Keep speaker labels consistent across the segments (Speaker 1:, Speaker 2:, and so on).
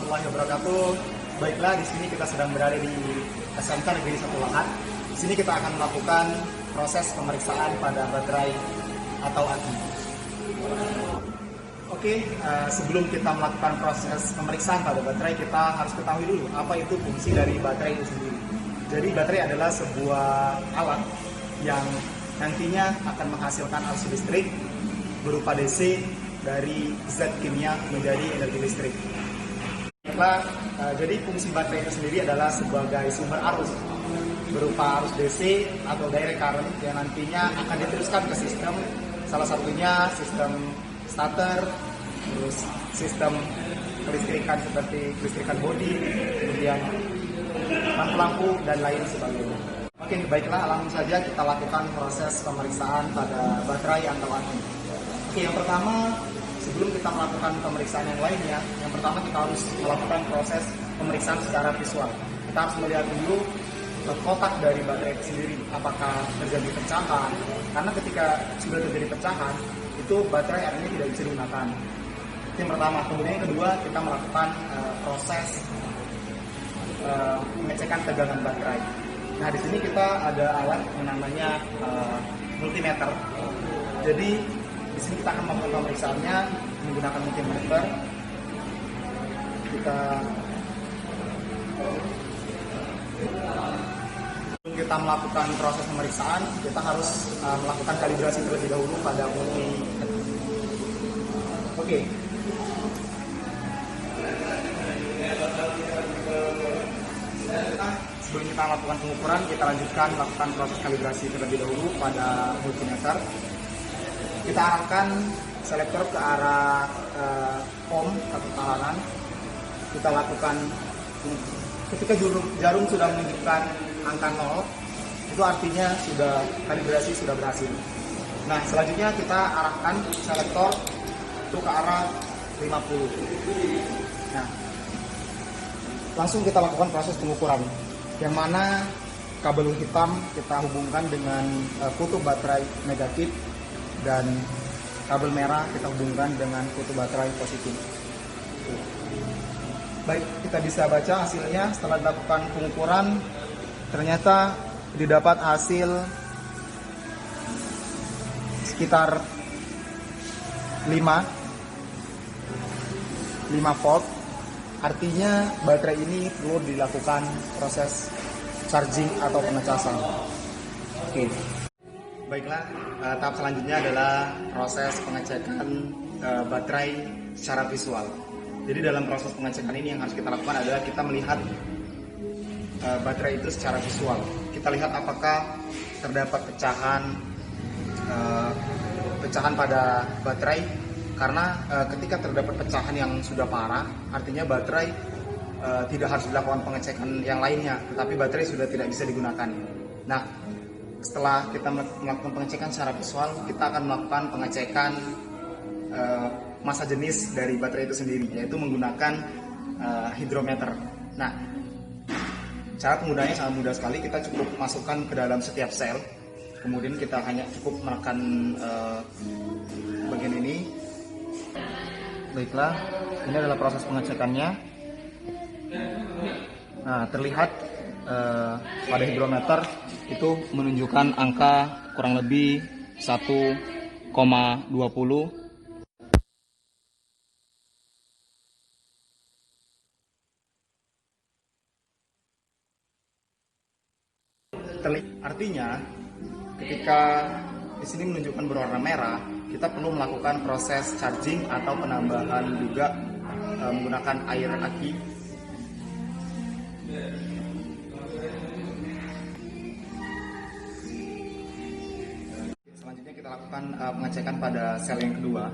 Speaker 1: warahmatullahi wabarakatuh. Baiklah, di sini kita sedang berada di SMK Negeri 1 Lahat. Di sini kita akan melakukan proses pemeriksaan pada baterai atau aki. Oke, sebelum kita melakukan proses pemeriksaan pada baterai, kita harus ketahui dulu apa itu fungsi dari baterai itu sendiri. Jadi baterai adalah sebuah alat yang nantinya akan menghasilkan arus listrik berupa DC dari zat kimia menjadi energi listrik. Jadi fungsi baterai itu sendiri adalah sebagai sumber arus berupa arus DC atau direct current yang nantinya akan diteruskan ke sistem, salah satunya sistem starter, terus sistem kelistrikan seperti kelistrikan bodi, kemudian lampu dan lain sebagainya. Oke, baiklah, langsung saja kita lakukan proses pemeriksaan pada baterai atau aki. Oke, yang pertama, sebelum kita melakukan pemeriksaan yang lainnya, yang pertama kita harus melakukan proses pemeriksaan secara visual. Kita harus melihat dulu kotak dari baterai itu sendiri, apakah terjadi pecahan. Karena ketika sudah terjadi pecahan, itu baterai akhirnya tidak bisa digunakan. Itu yang pertama. Kemudian yang kedua, kita melakukan proses pengecekan tegangan baterai. Nah, di sini kita ada alat yang namanya multimeter. Jadi di sini kita akan melakukan pemeriksaannya menggunakan multimeter. Kita melakukan proses pemeriksaan, kita harus melakukan kalibrasi terlebih dahulu pada multimeter. Oke. Sebelum kita melakukan pengukuran, kita lanjutkan melakukan proses kalibrasi terlebih dahulu pada multimeter. Kita arahkan selektor ke arah ohm atau tahanan. Kita lakukan ketika jarum sudah menunjukkan angka 0, itu artinya kalibrasi sudah berhasil. Nah, selanjutnya kita arahkan selektor itu ke arah 50. Nah, langsung kita lakukan proses pengukuran, yang mana kabel hitam kita hubungkan dengan kutub baterai negatif dan kabel merah kita hubungkan dengan kutub baterai positif. Baik, kita bisa baca hasilnya. Setelah dilakukan pengukuran, ternyata didapat hasil sekitar 5 volt. Artinya baterai ini perlu dilakukan proses charging atau pengecasan. Oke. Baiklah, tahap selanjutnya adalah proses pengecekan baterai secara visual. Jadi dalam proses pengecekan ini yang harus kita lakukan adalah kita melihat baterai itu secara visual. Kita lihat apakah terdapat pecahan pada baterai. Karena ketika terdapat pecahan yang sudah parah, artinya baterai tidak harus dilakukan pengecekan yang lainnya, tetapi baterai sudah tidak bisa digunakan. Nah, setelah kita melakukan pengecekan secara visual, kita akan melakukan pengecekan massa jenis dari baterai itu sendiri, yaitu menggunakan hidrometer. Nah, cara penggunaannya sangat mudah sekali. Kita cukup masukkan ke dalam setiap sel, kemudian kita hanya cukup menekan bagian ini. Baiklah, ini adalah proses pengecekannya. Nah, terlihat pada hidrometer itu menunjukkan angka kurang lebih 1,20. Artinya, ketika di sini menunjukkan berwarna merah, kita perlu melakukan proses charging atau penambahan juga menggunakan air aki. Selanjutnya kita lakukan pengecekan pada sel yang kedua.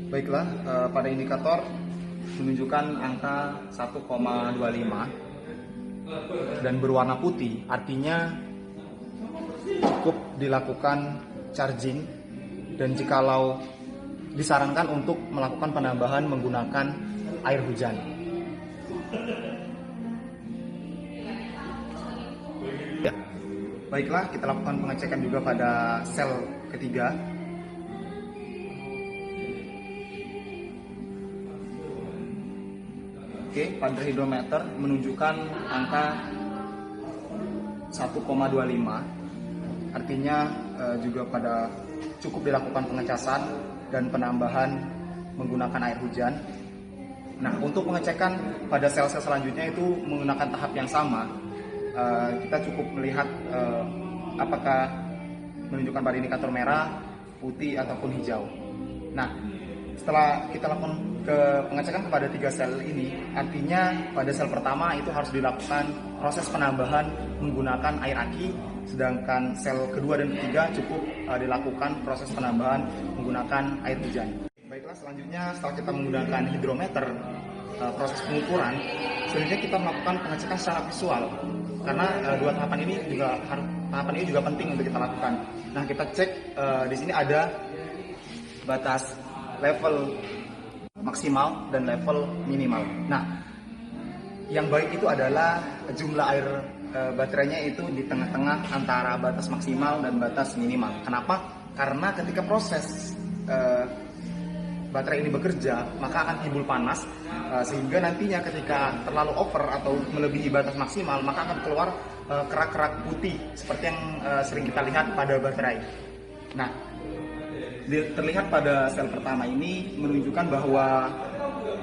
Speaker 1: Baiklah, pada indikator menunjukkan angka 1,25 dan berwarna putih, artinya cukup dilakukan charging, dan jikalau disarankan untuk melakukan penambahan menggunakan air hujan. Ya. Baiklah, kita lakukan pengecekan juga pada sel ketiga. Oke, pada hidrometer menunjukkan angka 1,25. Artinya juga pada cukup dilakukan pengecasan dan penambahan menggunakan air hujan. Nah, untuk pengecekan pada sel-sel selanjutnya itu menggunakan tahap yang sama. Kita cukup melihat apakah menunjukkan pada indikator merah, putih, ataupun hijau. Nah, setelah kita lakukan pengecekan kepada 3 sel ini, artinya pada sel pertama itu harus dilakukan proses penambahan menggunakan air aki, sedangkan sel kedua dan ketiga cukup dilakukan proses penambahan menggunakan air hujan. Baiklah, selanjutnya setelah kita menggunakan hidrometer, proses pengukuran, selanjutnya kita melakukan pengecekan secara visual. Karena dua tahapan ini juga penting untuk kita lakukan. Nah, kita cek di sini ada batas level maksimal dan level minimal. Nah, yang baik itu adalah jumlah air baterainya itu di tengah-tengah antara batas maksimal dan batas minimal. Kenapa? Karena ketika proses baterai ini bekerja, maka akan timbul panas, sehingga nantinya ketika terlalu over atau melebihi batas maksimal, maka akan keluar kerak-kerak putih seperti yang sering kita lihat pada baterai. Nah, terlihat pada sel pertama ini menunjukkan bahwa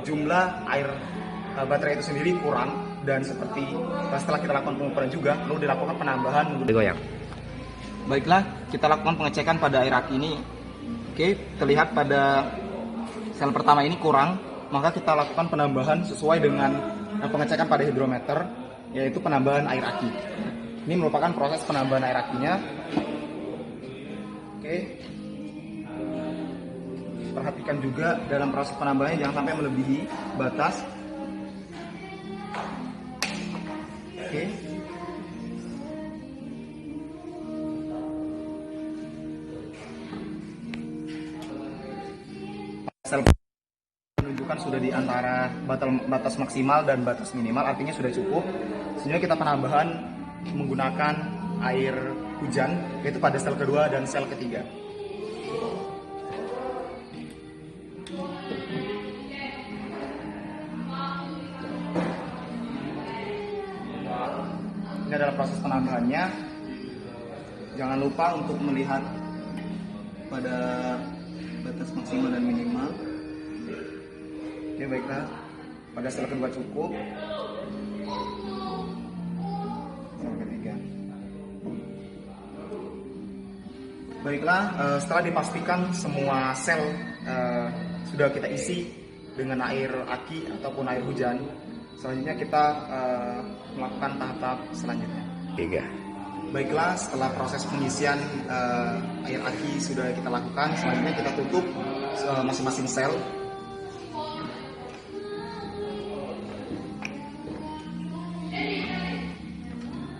Speaker 1: jumlah air baterai itu sendiri kurang, dan seperti setelah kita lakukan pengukuran juga perlu dilakukan penambahan. Baiklah, kita lakukan pengecekan pada air aki ini. Oke, terlihat pada sel pertama ini kurang, maka kita lakukan penambahan sesuai dengan pengecekan pada hidrometer, yaitu penambahan air aki. Ini merupakan proses penambahan air akinya. Oke, perhatikan juga dalam proses penambahannya jangan sampai melebihi batas. Oke. Sel menunjukkan sudah di antara batas maksimal dan batas minimal, artinya sudah cukup. Selanjutnya kita penambahan menggunakan air hujan, yaitu pada sel kedua dan sel ketiga. Ini adalah proses penambahannya. Jangan lupa untuk melihat pada batas maksimal dan minimal. Oke, baiklah. Pada sel kedua cukup. Sel ketiga. Baiklah, setelah dipastikan semua sel sudah kita isi dengan air aki ataupun air hujan, selanjutnya kita melakukan tahap-tahap selanjutnya. Baiklah, setelah proses pengisian air aki sudah kita lakukan, selanjutnya kita tutup masing-masing sel.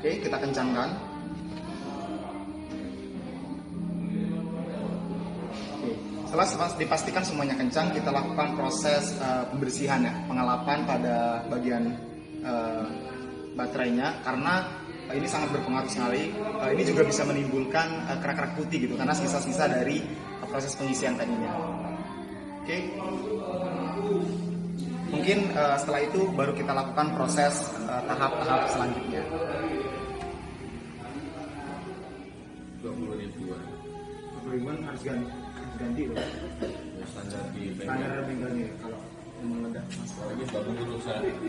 Speaker 1: Oke, kita kencangkan. Setelah dipastikan semuanya kencang, kita lakukan proses pembersihan, ya, pengelapan pada bagian baterainya, karena ini sangat berpengaruh sekali. Ini juga bisa menimbulkan kerak-kerak putih gitu, karena sisa-sisa dari proses pengisian tadinya. Oke. Mungkin setelah itu baru kita lakukan proses tahap-tahap selanjutnya.
Speaker 2: 20.000-an
Speaker 1: harus ganti loh.
Speaker 2: standar di
Speaker 1: Standar kalau meledak.
Speaker 2: lagi baru